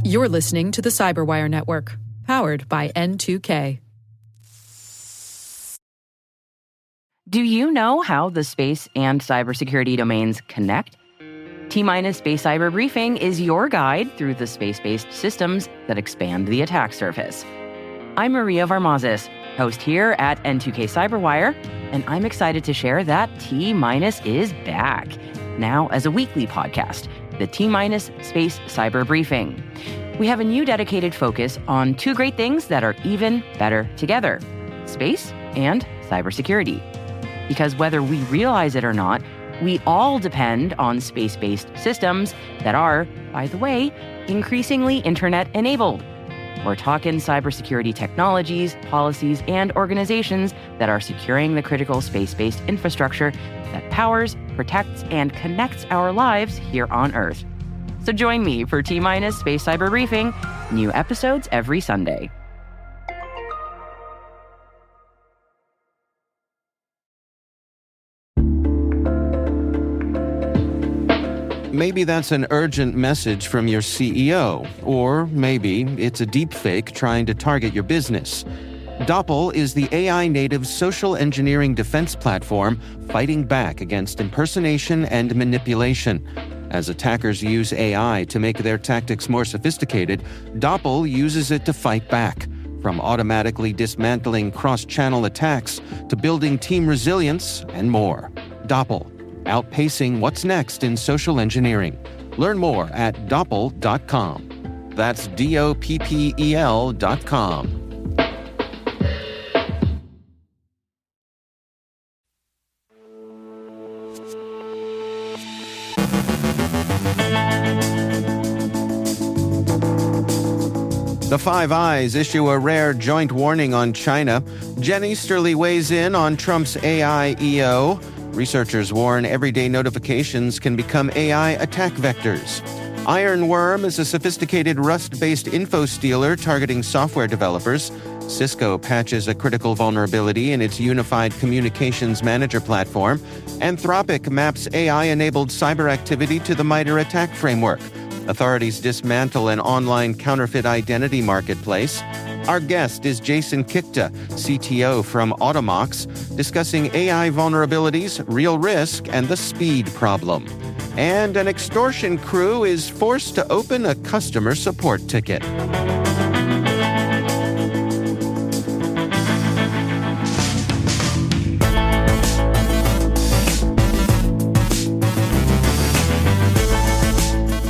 You're listening to the CyberWire Network, powered by N2K. Do you know how the space and cybersecurity domains connect? T-Minus Space Cyber Briefing is your guide through the space-based systems that expand the attack surface. I'm Maria Varmazis, host here at N2K CyberWire, and I'm excited to share that T-Minus is back, now as a weekly podcast, the T-Minus Space Cyber Briefing. We have a new dedicated focus on two great things that are even better together, space and cybersecurity. Because whether we realize it or not, we all depend on space-based systems that are, by the way, increasingly internet-enabled. We're talking cybersecurity technologies, policies, and organizations that are securing the critical space-based infrastructure that powers, protects, and connects our lives here on Earth. So join me for T-Minus Space Cyber Briefing, new episodes every Sunday. Maybe that's an urgent message from your CEO, or maybe it's a deepfake trying to target your business. Doppel is the AI-native social engineering defense platform fighting back against impersonation and manipulation. As attackers use AI to make their tactics more sophisticated, Doppel uses it to fight back, from automatically dismantling cross-channel attacks to building team resilience and more. Doppel, outpacing what's next in social engineering. Learn more at doppel.com. That's DOPPEL.com. The Five Eyes issue a rare joint warning on China. Jen Easterly weighs in on Trump's AI EO. Researchers warn everyday notifications can become AI attack vectors. Ironworm is a sophisticated Rust-based info stealer targeting software developers. Cisco patches a critical vulnerability in its unified communications manager platform. Anthropic maps AI-enabled cyber activity to the MITRE attack framework. Authorities dismantle an online counterfeit identity marketplace. Our guest is Jason Kikta, CTO from Automox, discussing AI vulnerabilities, real risk, and the speed problem. And an extortion crew is forced to open a customer support ticket.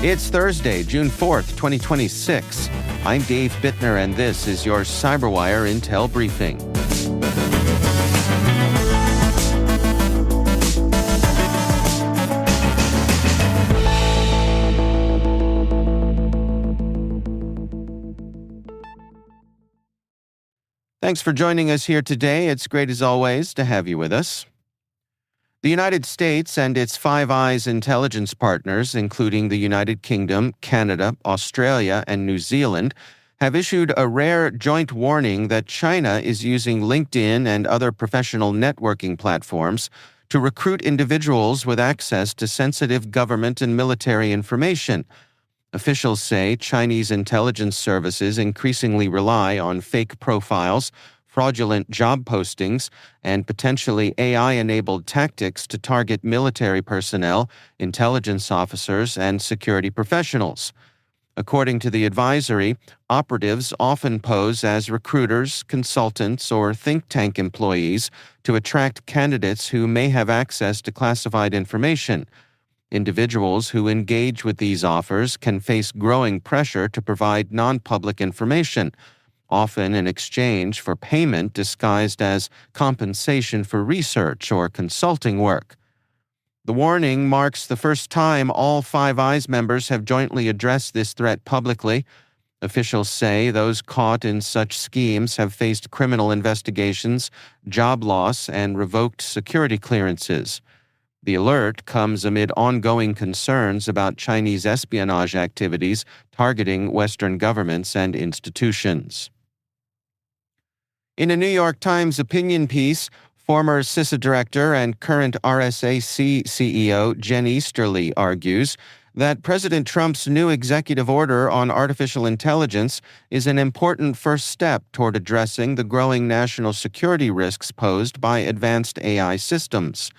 It's Thursday, June 4th, 2026. I'm Dave Bittner, and this is your CyberWire Intel Briefing. Thanks for joining us here today. It's great as always to have you with us. The United States and its Five Eyes intelligence partners, including the United Kingdom, Canada, Australia, and New Zealand, have issued a rare joint warning that China is using LinkedIn and other professional networking platforms to recruit individuals with access to sensitive government and military information. Officials say Chinese intelligence services increasingly rely on fake profiles, fraudulent job postings, and potentially AI-enabled tactics to target military personnel, intelligence officers, and security professionals. According to the advisory, operatives often pose as recruiters, consultants, or think tank employees to attract candidates who may have access to classified information. Individuals who engage with these offers can face growing pressure to provide non-public information, often in exchange for payment disguised as compensation for research or consulting work. The warning marks the first time all Five Eyes members have jointly addressed this threat publicly. Officials say those caught in such schemes have faced criminal investigations, job loss, and revoked security clearances. The alert comes amid ongoing concerns about Chinese espionage activities targeting Western governments and institutions. In a New York Times opinion piece, former CISA director and current RSAC CEO Jen Easterly argues that President Trump's new executive order on artificial intelligence is an important first step toward addressing the growing national security risks posed by advanced AI systems.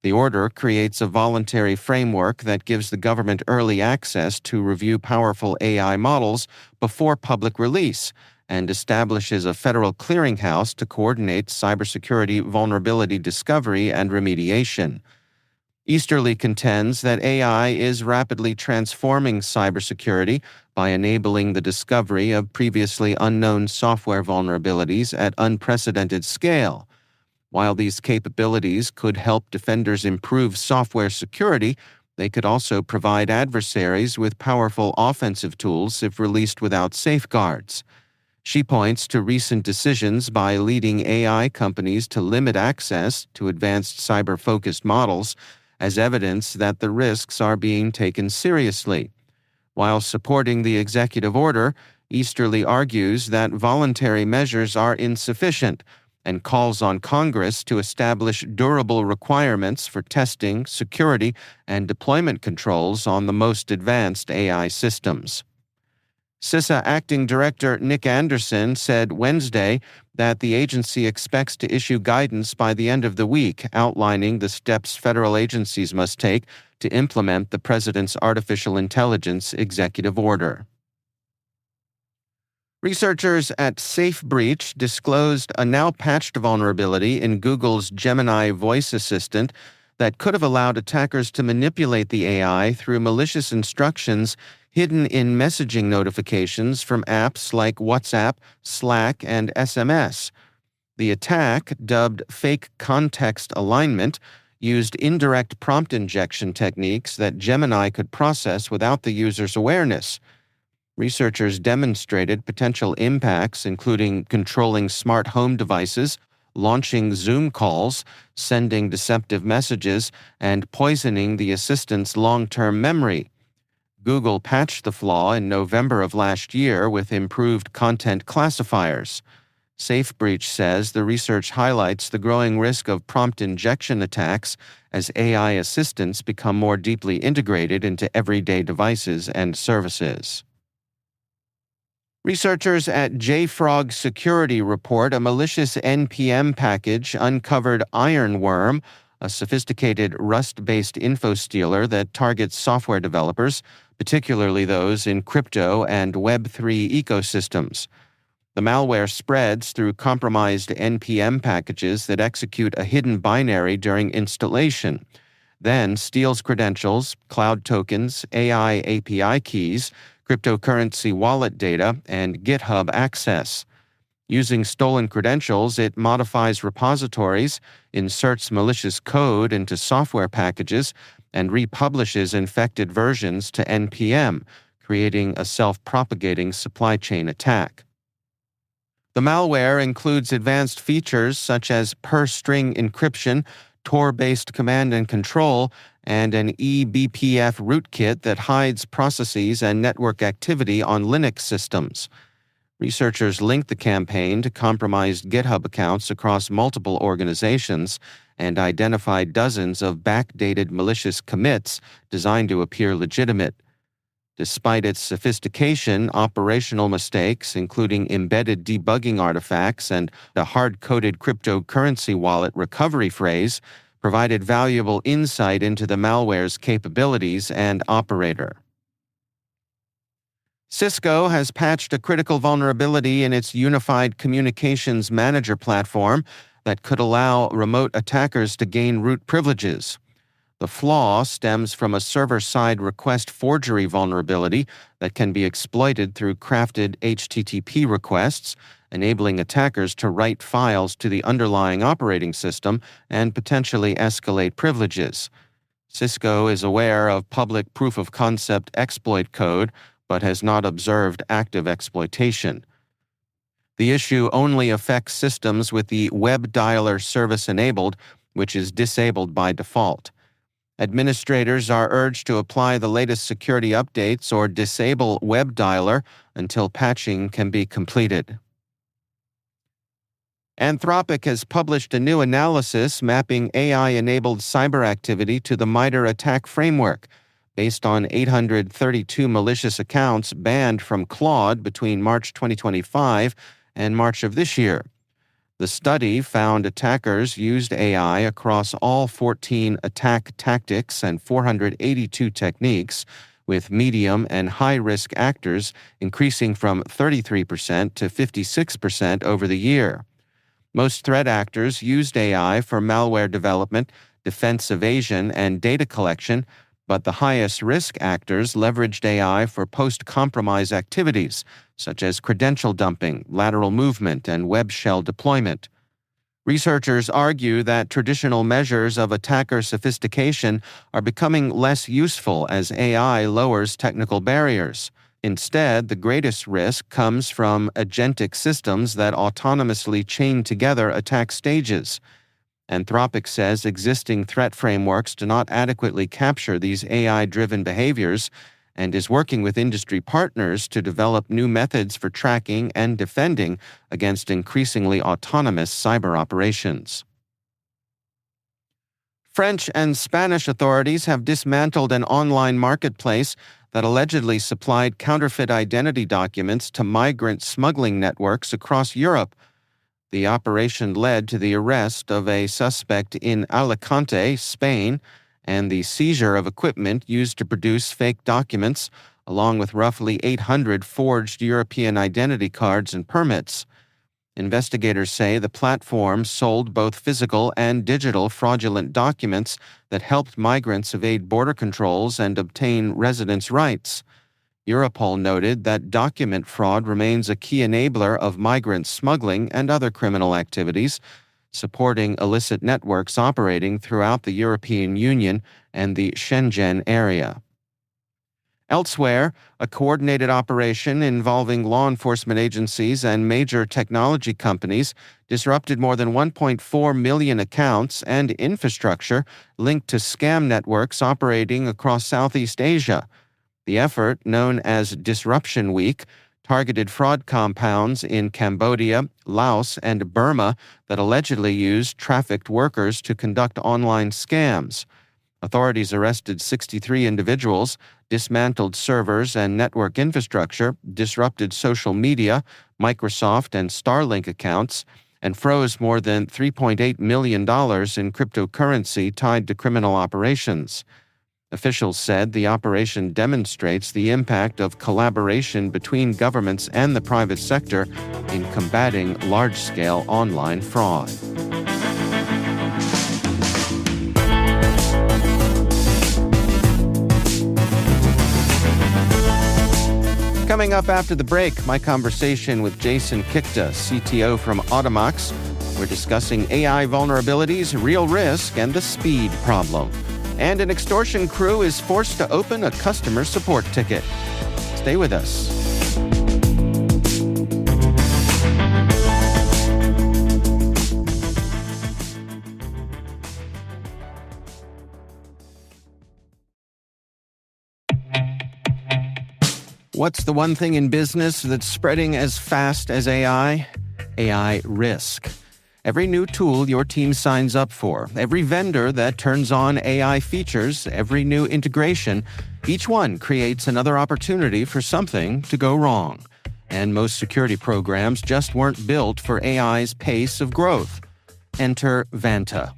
The order creates a voluntary framework that gives the government early access to review powerful AI models before public release and establishes a federal clearinghouse to coordinate cybersecurity vulnerability discovery and remediation. Easterly contends that AI is rapidly transforming cybersecurity by enabling the discovery of previously unknown software vulnerabilities at unprecedented scale. While these capabilities could help defenders improve software security, they could also provide adversaries with powerful offensive tools if released without safeguards. She points to recent decisions by leading AI companies to limit access to advanced cyber-focused models as evidence that the risks are being taken seriously. While supporting the executive order, Easterly argues that voluntary measures are insufficient and calls on Congress to establish durable requirements for testing, security, and deployment controls on the most advanced AI systems. CISA Acting Director Nick Anderson said Wednesday that the agency expects to issue guidance by the end of the week outlining the steps federal agencies must take to implement the President's artificial intelligence executive order. Researchers at SafeBreach disclosed a now-patched vulnerability in Google's Gemini voice assistant that could have allowed attackers to manipulate the AI through malicious instructions hidden in messaging notifications from apps like WhatsApp, Slack, and SMS. The attack, dubbed fake context alignment, used indirect prompt injection techniques that Gemini could process without the user's awareness. Researchers demonstrated potential impacts, including controlling smart home devices, launching Zoom calls, sending deceptive messages, and poisoning the assistant's long-term memory. Google patched the flaw in November of last year with improved content classifiers. SafeBreach says the research highlights the growing risk of prompt injection attacks as AI assistants become more deeply integrated into everyday devices and services. Researchers at JFrog Security report a malicious NPM package uncovered Ironworm, a sophisticated Rust-based info stealer that targets software developers, particularly those in crypto and Web3 ecosystems. The malware spreads through compromised NPM packages that execute a hidden binary during installation, then steals credentials, cloud tokens, AI API keys, cryptocurrency wallet data, and GitHub access. Using stolen credentials, it modifies repositories, inserts malicious code into software packages, and republishes infected versions to NPM, creating a self-propagating supply chain attack. The malware includes advanced features such as per-string encryption, Tor-based command and control, and an eBPF rootkit that hides processes and network activity on Linux systems. Researchers linked the campaign to compromised GitHub accounts across multiple organizations and identified dozens of backdated malicious commits designed to appear legitimate. Despite its sophistication, operational mistakes, including embedded debugging artifacts and a hard-coded cryptocurrency wallet recovery phrase, provided valuable insight into the malware's capabilities and operator. Cisco has patched a critical vulnerability in its Unified Communications Manager platform that could allow remote attackers to gain root privileges. The flaw stems from a server-side request forgery vulnerability that can be exploited through crafted HTTP requests, enabling attackers to write files to the underlying operating system and potentially escalate privileges. Cisco is aware of public proof-of-concept exploit code, but has not observed active exploitation. The issue only affects systems with the web dialer service enabled, which is disabled by default. Administrators are urged to apply the latest security updates or disable web dialer until patching can be completed. Anthropic has published a new analysis mapping AI-enabled cyber activity to the MITRE attack framework, based on 832 malicious accounts banned from Claude between March 2025 and March of this year. The study found attackers used AI across all 14 attack tactics and 482 techniques, with medium and high-risk actors increasing from 33% to 56% over the year. Most threat actors used AI for malware development, defense evasion, and data collection, but the highest-risk actors leveraged AI for post-compromise activities, such as credential dumping, lateral movement, and web shell deployment. Researchers argue that traditional measures of attacker sophistication are becoming less useful as AI lowers technical barriers. Instead, the greatest risk comes from agentic systems that autonomously chain together attack stages. Anthropic says existing threat frameworks do not adequately capture these AI-driven behaviors and is working with industry partners to develop new methods for tracking and defending against increasingly autonomous cyber operations. French and Spanish authorities have dismantled an online marketplace that allegedly supplied counterfeit identity documents to migrant smuggling networks across Europe. The operation led to the arrest of a suspect in Alicante, Spain, and the seizure of equipment used to produce fake documents, along with roughly 800 forged European identity cards and permits. Investigators say the platform sold both physical and digital fraudulent documents that helped migrants evade border controls and obtain residence rights. Europol noted that document fraud remains a key enabler of migrant smuggling and other criminal activities, supporting illicit networks operating throughout the European Union and the Schengen area. Elsewhere, a coordinated operation involving law enforcement agencies and major technology companies disrupted more than 1.4 million accounts and infrastructure linked to scam networks operating across Southeast Asia. The effort, known as Disruption Week, targeted fraud compounds in Cambodia, Laos, and Burma that allegedly used trafficked workers to conduct online scams. Authorities arrested 63 individuals, dismantled servers and network infrastructure, disrupted social media, Microsoft and Starlink accounts, and froze more than $3.8 million in cryptocurrency tied to criminal operations. Officials said the operation demonstrates the impact of collaboration between governments and the private sector in combating large-scale online fraud. Coming up after the break, my conversation with Jason Kikta, CTO from Automox. We're discussing AI vulnerabilities, real risk, and the speed problem. And an extortion crew is forced to open a customer support ticket. Stay with us. What's the one thing in business that's spreading as fast as AI? AI risk. Every new tool your team signs up for, every vendor that turns on AI features, every new integration, each one creates another opportunity for something to go wrong. And most security programs just weren't built for AI's pace of growth. Enter Vanta.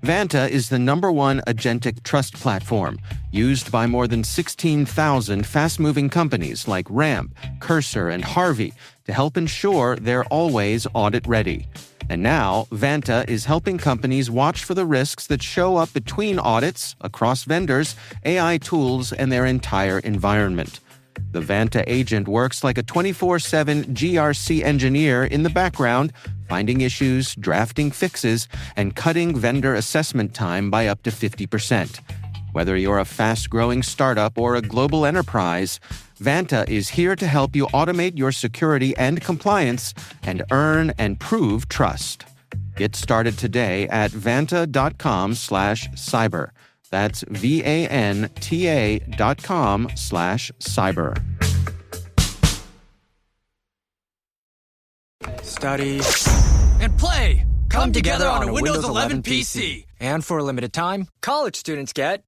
Vanta is the #1 agentic trust platform, used by more than 16,000 fast-moving companies like Ramp, Cursor, and Harvey to help ensure they're always audit-ready. And now, Vanta is helping companies watch for the risks that show up between audits, across vendors, AI tools, and their entire environment. The Vanta agent works like a 24/7 GRC engineer in the background, finding issues, drafting fixes, and cutting vendor assessment time by up to 50%. Whether you're a fast-growing startup or a global enterprise, Vanta is here to help you automate your security and compliance and earn and prove trust. Get started today at vanta.com/cyber. That's VANTA.com/cyber. Study and play come together on a Windows 11 PC. And for a limited time, college students get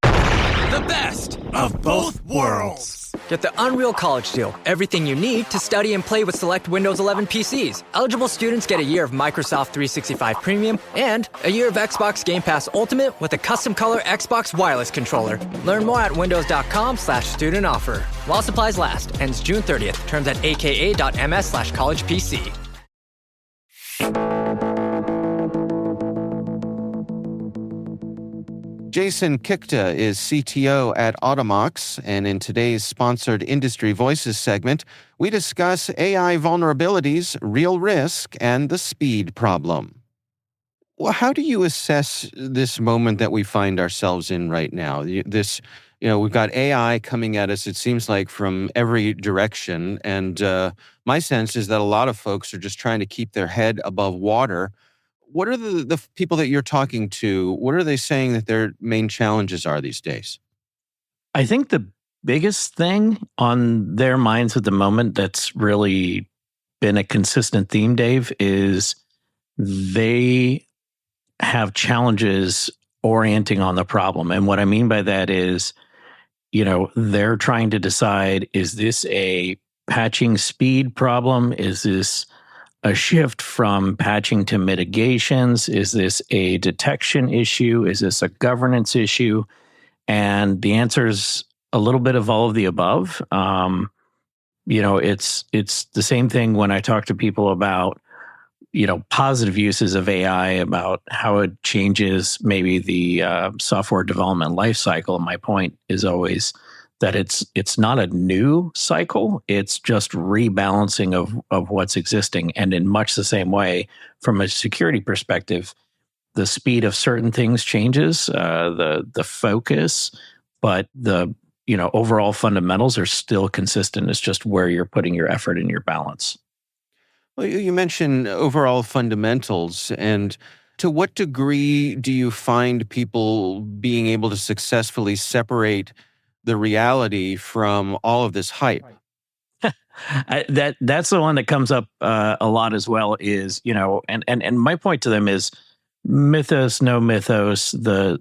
The best of both worlds. Get the Unreal College Deal. Everything you need to study and play with select Windows 11 PCs. Eligible students get a year of Microsoft 365 Premium and a year of Xbox Game Pass Ultimate with a custom color Xbox wireless controller. Learn more at windows.com/student offer. While supplies last. Ends June 30th. Terms at aka.ms/collegepc. Jason Kikta is CTO at Automox, and in today's sponsored Industry Voices segment, we discuss AI vulnerabilities, real risk, and the speed problem. Well, how do you assess this moment that we find ourselves in right now? We've got AI coming at us, it seems like, from every direction, and my sense is that a lot of folks are just trying to keep their head above water. What are the people that you're talking to, what are they saying that their main challenges are these days? I think the biggest thing on their minds at the moment that's really been a consistent theme, Dave, is they have challenges orienting on the problem. And what I mean by that is, they're trying to decide, is this a patching speed problem? Is this a shift from patching to mitigations? Is this a detection issue? Is this a governance issue? And the answer is a little bit of all of the above. It's the same thing when I talk to people about, positive uses of AI, about how it changes maybe the software development lifecycle. And my point is always that it's not a new cycle, it's just rebalancing of what's existing. And in much the same way, from a security perspective, the speed of certain things changes, the focus, but the overall fundamentals are still consistent. It's just where you're putting your effort and your balance. Well, you mentioned overall fundamentals, and to what degree do you find people being able to successfully separate the reality from all of this hype? That's the one that comes up a lot as well. Is and my point to them is, mythos, no mythos. The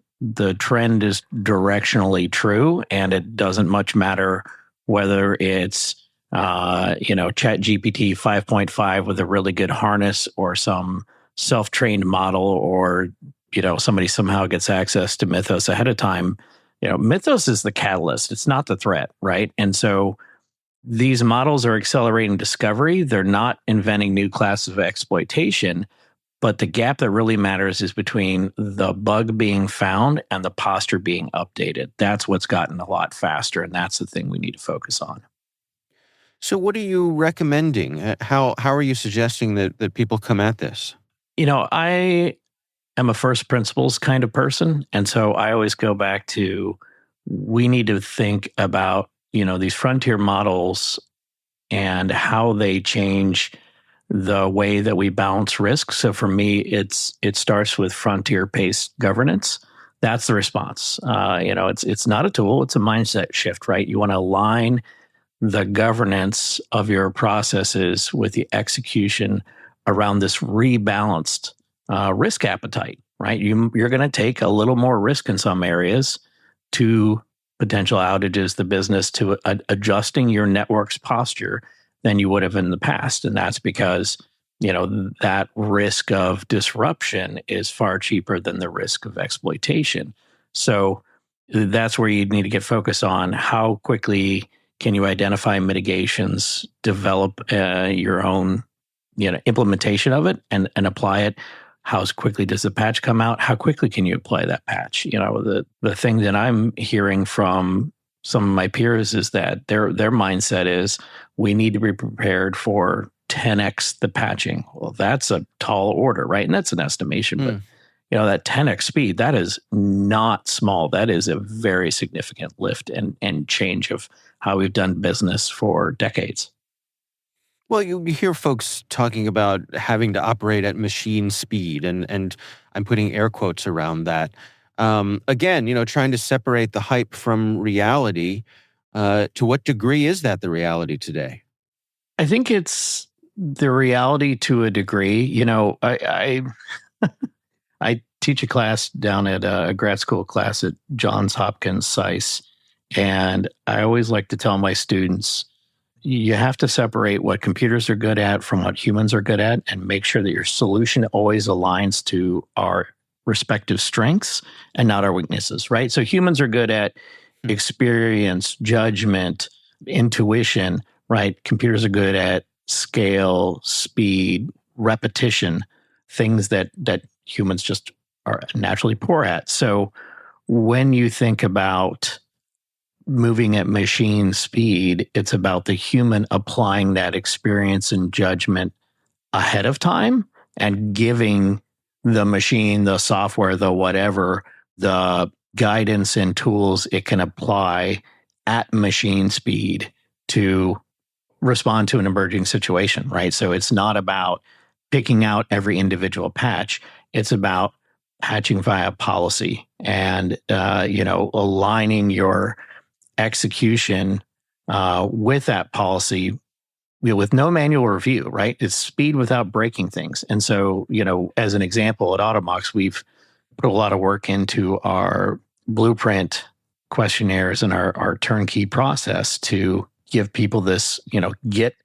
trend is directionally true, and it doesn't much matter whether it's ChatGPT 5.5 with a really good harness, or some self-trained model, or somebody somehow gets access to Mythos ahead of time. Mythos is the catalyst. It's not the threat, right? And so these models are accelerating discovery. They're not inventing new classes of exploitation, but the gap that really matters is between the bug being found and the posture being updated. That's what's gotten a lot faster, and that's the thing we need to focus on. So what are you recommending? How are you suggesting that people come at this? I am a first principles kind of person. And so I always go back to, we need to think about, these frontier models and how they change the way that we balance risk. So for me, it starts with frontier-paced governance. That's the response. It's not a tool, it's a mindset shift, right? You want to align the governance of your processes with the execution around this rebalanced risk appetite, right? You're going to take a little more risk in some areas to potential outages, the business, to adjusting your network's posture than you would have in the past. And that's because, that risk of disruption is far cheaper than the risk of exploitation. So that's where you need to get focused on how quickly can you identify mitigations, develop your own implementation of it and apply it. How quickly does the patch come out? How quickly can you apply that patch? The thing that I'm hearing from some of my peers is that their mindset is, we need to be prepared for 10x the patching. Well, that's a tall order, right? And that's an estimation, but that 10x speed, that is not small. That is a very significant lift and change of how we've done business for decades. Well, you hear folks talking about having to operate at machine speed, and I'm putting air quotes around that. Again, trying to separate the hype from reality. To what degree is that the reality today? I think it's the reality to a degree. I I teach a class down at a grad school class at Johns Hopkins SAIS, and I always like to tell my students, you have to separate what computers are good at from what humans are good at, and make sure that your solution always aligns to our respective strengths and not our weaknesses, right? So humans are good at experience, judgment, intuition, right? Computers are good at scale, speed, repetition, things that humans just are naturally poor at. So when you think about moving at machine speed, it's about the human applying that experience and judgment ahead of time and giving the machine, the software, the whatever, the guidance and tools it can apply at machine speed to respond to an emerging situation, right? So it's not about picking out every individual patch. It's about patching via policy and, aligning your execution with that policy, with no manual review, right? It's speed without breaking things. And so, as an example, at Automox, we've put a lot of work into our blueprint questionnaires and our turnkey process to give people this, get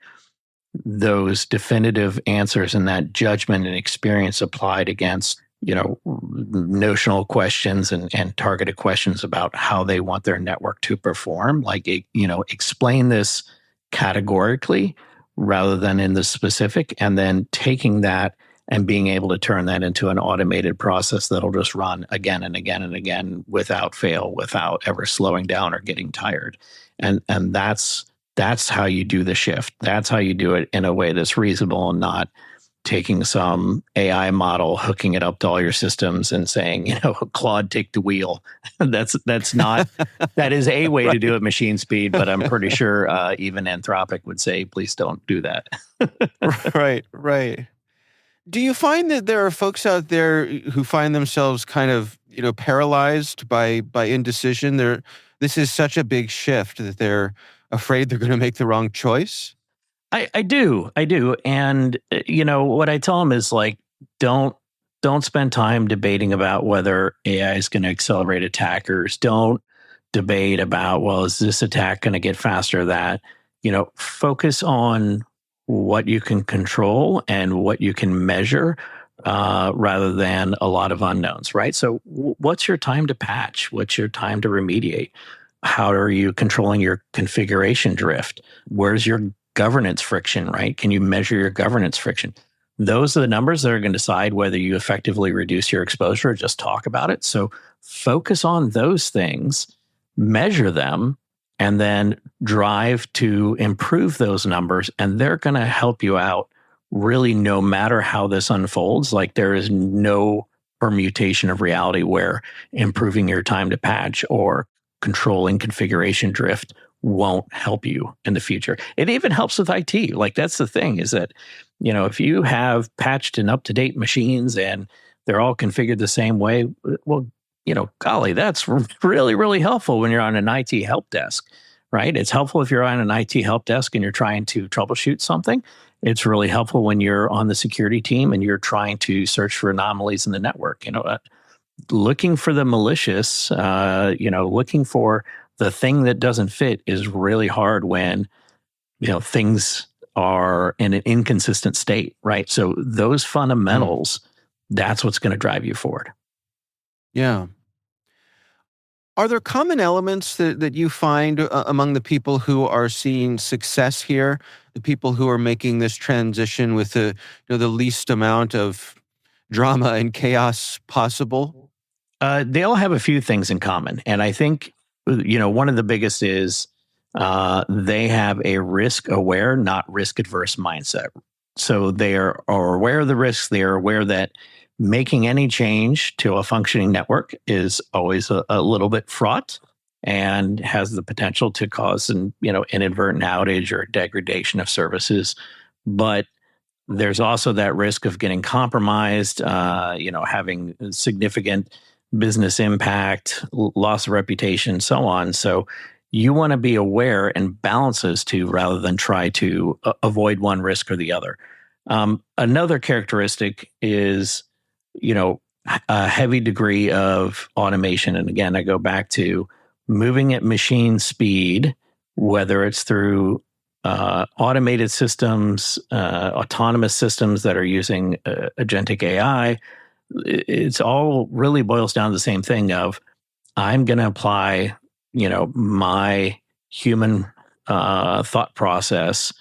those definitive answers and that judgment and experience applied against, notional questions and targeted questions about how they want their network to perform. Like, explain this categorically rather than in the specific, and then taking that and being able to turn that into an automated process that'll just run again and again and again without fail, without ever slowing down or getting tired. And that's how you do the shift. That's how you do it in a way that's reasonable and not taking some AI model, hooking it up to all your systems and saying, Claude, take the wheel. That's not, that is a way to do it machine speed, but I'm pretty sure even Anthropic would say, please don't do that. Right. Do you find that there are folks out there who find themselves kind of, paralyzed by indecision? This is such a big shift that they're afraid they're going to make the wrong choice? I do. And, what I tell them is like, don't spend time debating about whether AI is going to accelerate attackers. Don't debate about, well, is this attack going to get faster? That, focus on what you can control and what you can measure rather than a lot of unknowns, right? So what's your time to patch? What's your time to remediate? How are you controlling your configuration drift? Where's your governance friction, right? Can you measure your governance friction? Those are the numbers that are going to decide whether you effectively reduce your exposure or just talk about it. So focus on those things, measure them, and then drive to improve those numbers. And they're going to help you out really no matter how this unfolds. Like, there is no permutation of reality where improving your time to patch or controlling configuration drift won't help you in the future. It even helps with IT. Like, that's the thing, is that, if you have patched and up-to-date machines and they're all configured the same way, well, golly, that's really, really helpful when you're on an IT help desk, right? It's helpful if you're on an IT help desk and you're trying to troubleshoot something. It's really helpful when you're on the security team and you're trying to search for anomalies in the network. Looking for the malicious, looking for the thing that doesn't fit is really hard when, things are in an inconsistent state, right? So those fundamentals, that's what's going to drive you forward. Yeah. Are there common elements that you find among the people who are seeing success here, the people who are making this transition with the least amount of drama and chaos possible? They all have a few things in common. And I think, one of the biggest is they have a risk-aware, not risk-adverse mindset. So they are aware of the risks. They are aware that making any change to a functioning network is always a little bit fraught and has the potential to cause an inadvertent outage or degradation of services. But there's also that risk of getting compromised, having significant business impact, loss of reputation, so on. So you want to be aware and balance those two rather than try to avoid one risk or the other. Another characteristic is, a heavy degree of automation. And again, I go back to moving at machine speed, whether it's through automated systems, autonomous systems that are using agentic AI. It's all really boils down to the same thing of I'm going to apply, my human thought process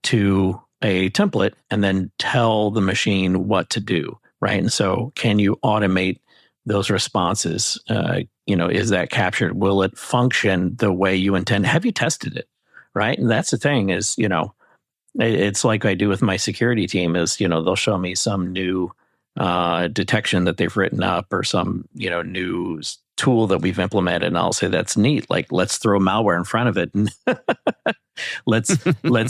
to a template and then tell the machine what to do, right? And so can you automate those responses? Is that captured? Will it function the way you intend? Have you tested it, right? And that's the thing is, it's like I do with my security team is, they'll show me some new detection that they've written up or some, new tool that we've implemented. And I'll say, that's neat. Like, let's throw malware in front of it and let's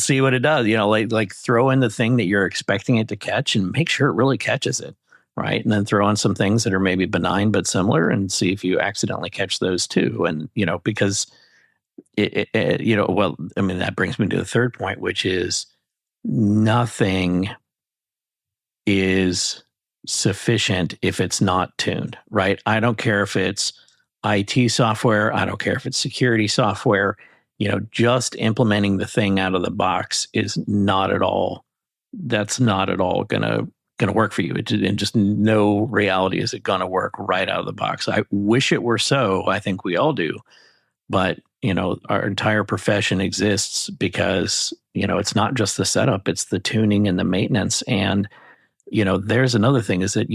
see what it does. Like throw in the thing that you're expecting it to catch and make sure it really catches it. Right. And then throw in some things that are maybe benign, but similar and see if you accidentally catch those too. And, because that brings me to the third point, which is nothing is sufficient if it's not tuned, right? I don't care if it's IT software. I don't care if it's security software. Just implementing the thing out of the box is not at all going to work for you. And just no reality is it going to work right out of the box. I wish it were so. I think we all do. But, our entire profession exists because, it's not just the setup, it's the tuning and the maintenance. And, there's another thing is that,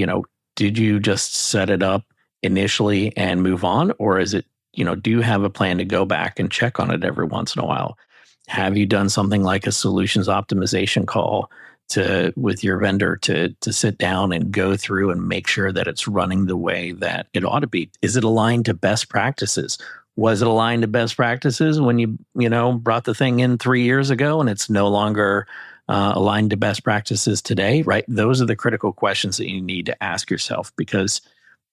did you just set it up initially and move on? Or is it, do you have a plan to go back and check on it every once in a while? Have you done something like a solutions optimization call with your vendor to sit down and go through and make sure that it's running the way that it ought to be? Is it aligned to best practices? Was it aligned to best practices when you brought the thing in 3 years ago and it's no longer aligned to best practices today, right? Those are the critical questions that you need to ask yourself because,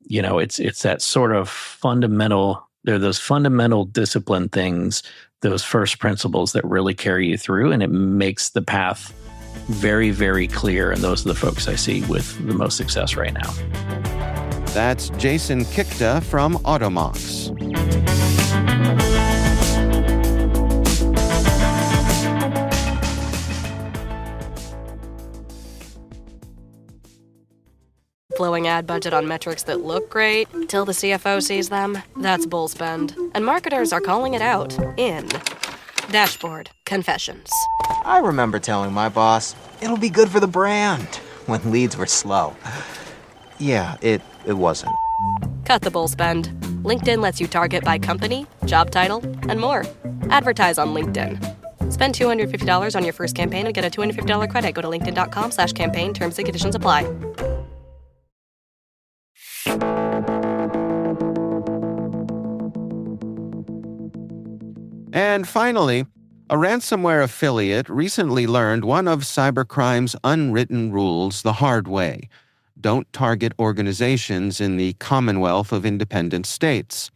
it's that sort of fundamental, they're those fundamental discipline things, those first principles that really carry you through, and it makes the path very, very clear. And those are the folks I see with the most success right now. That's Jason Kikta from Automox. Blowing ad budget on metrics that look great till the CFO sees them. That's bull spend. And marketers are calling it out in Dashboard Confessions. I remember telling my boss, it'll be good for the brand, when leads were slow. Yeah, it wasn't. Cut the bull spend. LinkedIn lets you target by company, job title, and more. Advertise on LinkedIn. Spend $250 on your first campaign and get a $250 credit. Go to linkedin.com/campaign. Terms and conditions apply. And finally, a ransomware affiliate recently learned one of cybercrime's unwritten rules the hard way. Don't target organizations in the Commonwealth of Independent States.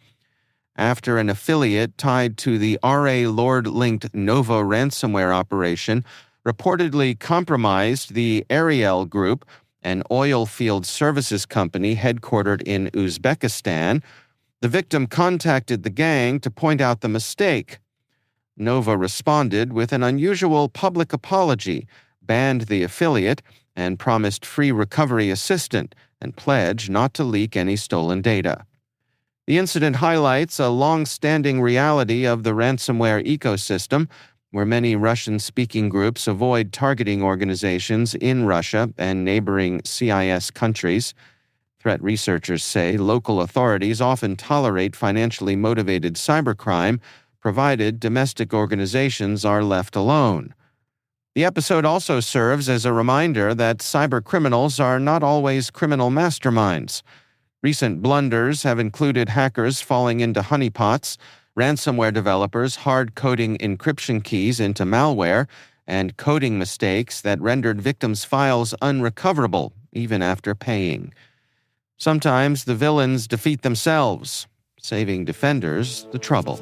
After an affiliate tied to the R.A. Lord-linked Nova ransomware operation reportedly compromised the Ariel Group, an oil field services company headquartered in Uzbekistan, the victim contacted the gang to point out the mistake. Nova responded with an unusual public apology, banned the affiliate, and promised free recovery assistance and pledged not to leak any stolen data. The incident highlights a long-standing reality of the ransomware ecosystem, where many Russian-speaking groups avoid targeting organizations in Russia and neighboring CIS countries. Threat researchers say local authorities often tolerate financially motivated cybercrime, provided domestic organizations are left alone. The episode also serves as a reminder that cybercriminals are not always criminal masterminds. Recent blunders have included hackers falling into honeypots, ransomware developers hard-coding encryption keys into malware, and coding mistakes that rendered victims' files unrecoverable, even after paying. Sometimes the villains defeat themselves, saving defenders the trouble.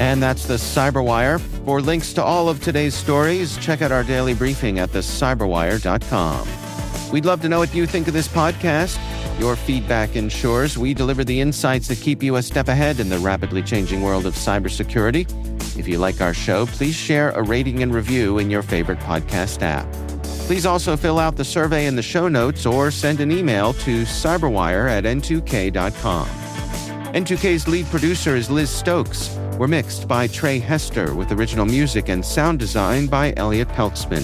And that's the CyberWire. For links to all of today's stories, check out our daily briefing at thecyberwire.com. We'd love to know what you think of this podcast. Your feedback ensures we deliver the insights that keep you a step ahead in the rapidly changing world of cybersecurity. If you like our show, please share a rating and review in your favorite podcast app. Please also fill out the survey in the show notes or send an email to cyberwire@n2k.com. N2K's lead producer is Liz Stokes. We're mixed by Trey Hester with original music and sound design by Elliot Peltzman.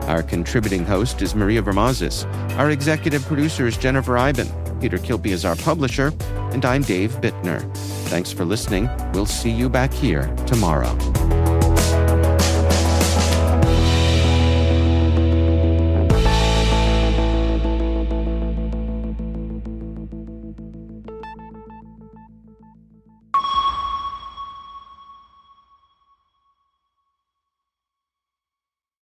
Our contributing host is Maria Vermazis. Our executive producer is Jennifer Iben. Peter Kilby is our publisher, and I'm Dave Bittner. Thanks for listening. We'll see you back here tomorrow.